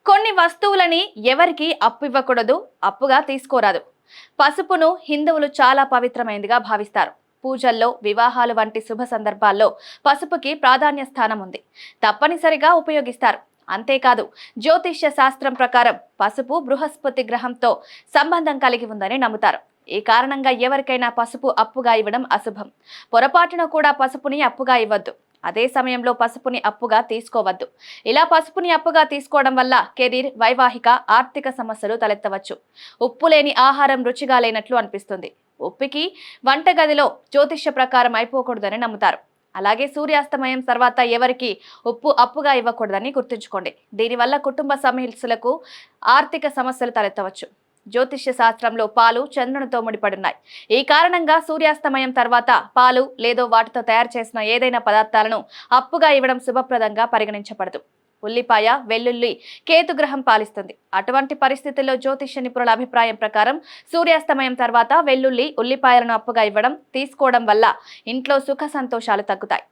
కొన్ని వస్తువులని ఎవరికి అప్పు ఇవ్వకూడదు, అప్పుగా తీసుకోరాదు. పసుపును హిందువులు చాలా పవిత్రమైనదిగా భావిస్తారు. పూజల్లో, వివాహాలు వంటి శుభ సందర్భాల్లో పసుపుకి ప్రాధాన్య స్థానం ఉంది. తప్పనిసరిగా ఉపయోగిస్తారు. అంతేకాదు, జ్యోతిష్య శాస్త్రం ప్రకారం పసుపు బృహస్పతి గ్రహంతో సంబంధం కలిగి ఉందని నమ్ముతారు. ఈ కారణంగా ఎవరికైనా పసుపు అప్పుగా ఇవ్వడం అశుభం. పొరపాటున కూడా పసుపుని అప్పుగా ఇవ్వద్దు. అదే సమయంలో పసుపుని అప్పుగా తీసుకోవద్దు. ఇలా పసుపుని అప్పుగా తీసుకోవడం వల్ల కెరీర్, వైవాహిక, ఆర్థిక సమస్యలు తలెత్తవచ్చు. ఉప్పు లేని ఆహారం రుచిగా లేనట్లు అనిపిస్తుంది. ఉప్పికి వంటగదిలో జ్యోతిష్య ప్రకారం అయిపోకూడదని నమ్ముతారు. అలాగే సూర్యాస్తమయం తర్వాత ఎవరికి ఉప్పు అప్పుగా ఇవ్వకూడదని గుర్తుంచుకోండి. దీనివల్ల కుటుంబ సమస్యలకు, ఆర్థిక సమస్యలు తలెత్తవచ్చు. జ్యోతిష్య శాస్త్రంలో పాలు చంద్రునితో ముడిపడున్నాయి. ఈ కారణంగా సూర్యాస్తమయం తర్వాత పాలు లేదో వాటితో తయారు చేసిన ఏదైనా పదార్థాలను అప్పుగా ఇవ్వడం శుభప్రదంగా పరిగణించబడదు. ఉల్లిపాయ, వెల్లుల్లి కేతుగ్రహం పాలిస్తుంది. అటువంటి పరిస్థితుల్లో జ్యోతిష్య నిపుణుల అభిప్రాయం ప్రకారం సూర్యాస్తమయం తర్వాత వెల్లుల్లి, ఉల్లిపాయలను అప్పుగా ఇవ్వడం, తీసుకోవడం వల్ల ఇంట్లో సుఖ సంతోషాలు తగ్గుతాయి.